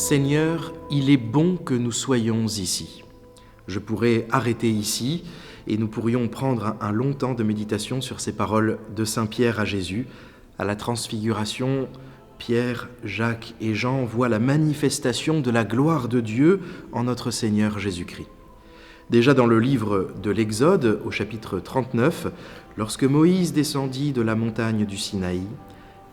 Seigneur, il est bon que nous soyons ici. Je pourrais arrêter ici et nous pourrions prendre un long temps de méditation sur ces paroles de Saint Pierre à Jésus. À la Transfiguration, Pierre, Jacques et Jean voient la manifestation de la gloire de Dieu en notre Seigneur Jésus-Christ. Déjà dans le livre de l'Exode, au chapitre 39, lorsque Moïse descendit de la montagne du Sinaï,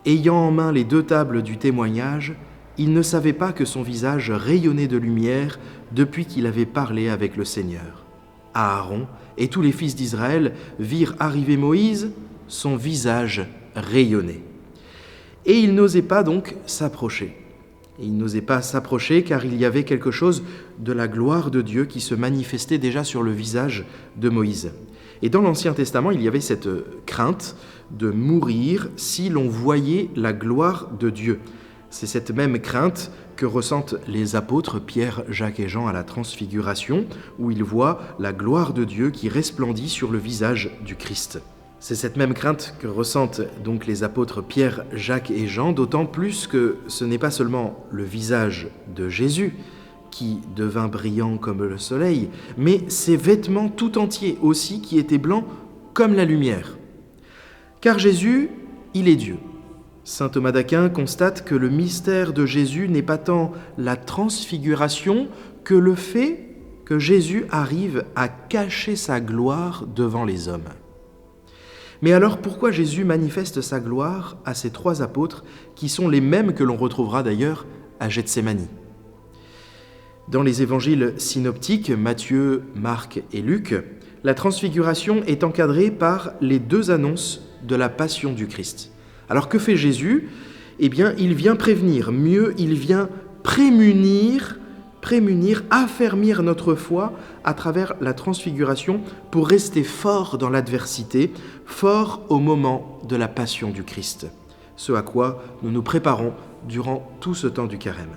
ayant en main les 2 tables du témoignage, il ne savait pas que son visage rayonnait de lumière depuis qu'il avait parlé avec le Seigneur. Aaron et tous les fils d'Israël virent arriver Moïse, son visage rayonnait. Et ils n'osaient pas donc s'approcher. Ils n'osaient pas s'approcher car il y avait quelque chose de la gloire de Dieu qui se manifestait déjà sur le visage de Moïse. Et dans l'Ancien Testament, il y avait cette crainte de mourir si l'on voyait la gloire de Dieu. C'est cette même crainte que ressentent les apôtres Pierre, Jacques et Jean à la Transfiguration, où ils voient la gloire de Dieu qui resplendit sur le visage du Christ. C'est cette même crainte que ressentent donc les apôtres Pierre, Jacques et Jean, d'autant plus que ce n'est pas seulement le visage de Jésus qui devint brillant comme le soleil, mais ses vêtements tout entiers aussi qui étaient blancs comme la lumière. Car Jésus, il est Dieu. Saint Thomas d'Aquin constate que le mystère de Jésus n'est pas tant la transfiguration que le fait que Jésus arrive à cacher sa gloire devant les hommes. Mais alors pourquoi Jésus manifeste sa gloire à ces 3 apôtres qui sont les mêmes que l'on retrouvera d'ailleurs à Gethsémani ? Dans les évangiles synoptiques, Matthieu, Marc et Luc, la transfiguration est encadrée par les 2 annonces de la passion du Christ. Alors que fait Jésus ? Eh bien, il vient prévenir, mieux, il vient prémunir, affermir notre foi à travers la transfiguration pour rester fort dans l'adversité, fort au moment de la passion du Christ, ce à quoi nous nous préparons durant tout ce temps du carême.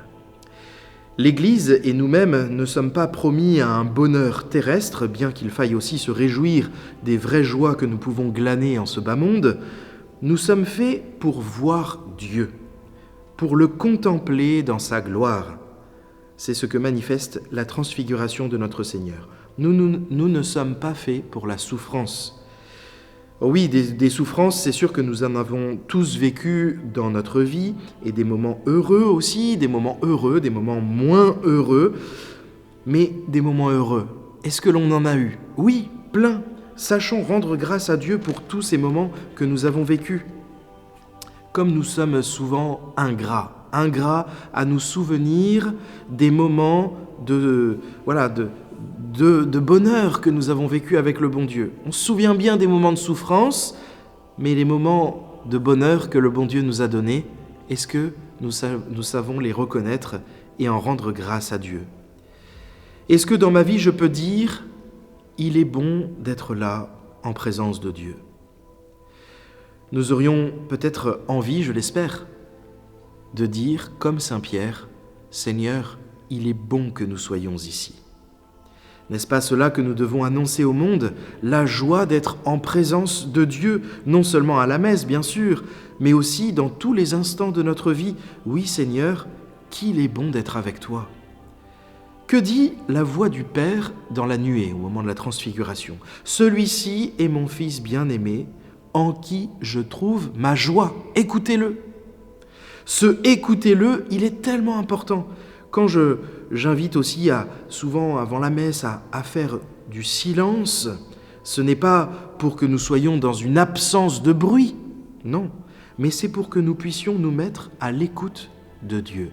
L'Église et nous-mêmes ne sommes pas promis à un bonheur terrestre, bien qu'il faille aussi se réjouir des vraies joies que nous pouvons glaner en ce bas monde. Nous sommes faits pour voir Dieu, pour le contempler dans sa gloire. C'est ce que manifeste la transfiguration de notre Seigneur. Nous ne sommes pas faits pour la souffrance. Oui, des souffrances, c'est sûr que nous en avons tous vécu dans notre vie, et des moments heureux aussi, des moments heureux, des moments moins heureux, mais des moments heureux. Est-ce que l'on en a eu ? Oui, plein. Sachons rendre grâce à Dieu pour tous ces moments que nous avons vécus. Comme nous sommes souvent ingrats à nous souvenir des moments de bonheur que nous avons vécu avec le bon Dieu. On se souvient bien des moments de souffrance, mais les moments de bonheur que le bon Dieu nous a donnés, est-ce que nous savons les reconnaître et en rendre grâce à Dieu ? Est-ce que dans ma vie, je peux dire « Il est bon d'être là en présence de Dieu ». Nous aurions peut-être envie, je l'espère, de dire comme Saint Pierre « Seigneur, il est bon que nous soyons ici ». N'est-ce pas cela que nous devons annoncer au monde, la joie d'être en présence de Dieu, non seulement à la messe, bien sûr, mais aussi dans tous les instants de notre vie. Oui, Seigneur, qu'il est bon d'être avec toi. Que dit la voix du Père dans la nuée, au moment de la transfiguration ? Celui-ci est mon Fils bien-aimé, en qui je trouve ma joie. Écoutez-le. Ce écoutez-le, il est tellement important. Quand j'invite aussi souvent avant la messe à faire du silence, ce n'est pas pour que nous soyons dans une absence de bruit, non, mais c'est pour que nous puissions nous mettre à l'écoute de Dieu.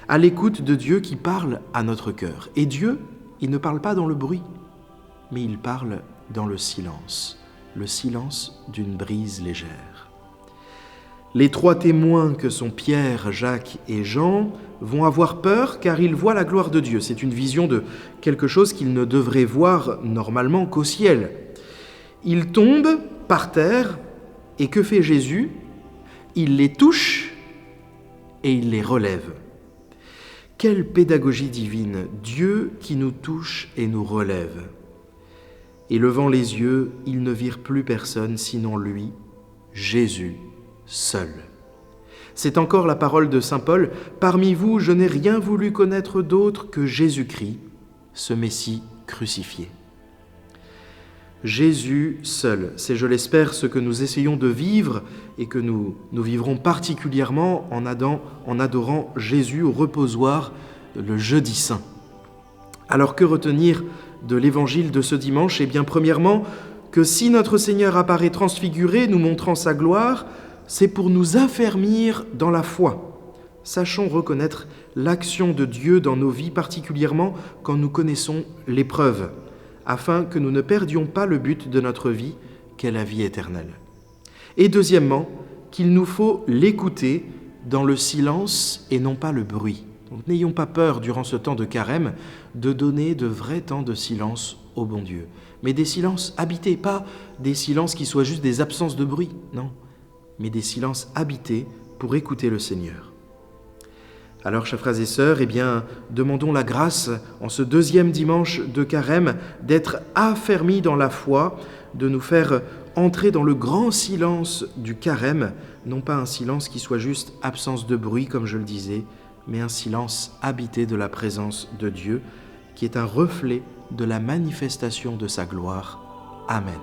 À l'écoute de Dieu qui parle à notre cœur. Et Dieu, il ne parle pas dans le bruit, mais il parle dans le silence d'une brise légère. Les 3 témoins que sont Pierre, Jacques et Jean vont avoir peur car ils voient la gloire de Dieu. C'est une vision de quelque chose qu'ils ne devraient voir normalement qu'au ciel. Ils tombent par terre et que fait Jésus ? Il les touche et il les relève. Quelle pédagogie divine, Dieu qui nous touche et nous relève. Et levant les yeux, ils ne virent plus personne sinon lui, Jésus, seul. C'est encore la parole de saint Paul, « Parmi vous, je n'ai rien voulu connaître d'autre que Jésus-Christ, ce Messie crucifié. » Jésus seul, c'est, je l'espère, ce que nous essayons de vivre et que nous vivrons particulièrement en adorant Jésus au reposoir le jeudi saint. Alors que retenir de l'évangile de ce dimanche ? Eh bien, premièrement, que si notre Seigneur apparaît transfiguré, nous montrant sa gloire, c'est pour nous affermir dans la foi. Sachons reconnaître l'action de Dieu dans nos vies, particulièrement quand nous connaissons l'épreuve, afin que nous ne perdions pas le but de notre vie, qu'est la vie éternelle. Et deuxièmement, qu'il nous faut l'écouter dans le silence et non pas le bruit. Donc n'ayons pas peur, durant ce temps de carême, de donner de vrais temps de silence au bon Dieu. Mais des silences habités, pas des silences qui soient juste des absences de bruit, non, mais des silences habités pour écouter le Seigneur. Alors, chers frères et sœurs, eh bien, demandons la grâce, en ce deuxième dimanche de carême, d'être affermis dans la foi, de nous faire entrer dans le grand silence du carême, non pas un silence qui soit juste absence de bruit, comme je le disais, mais un silence habité de la présence de Dieu, qui est un reflet de la manifestation de sa gloire. Amen.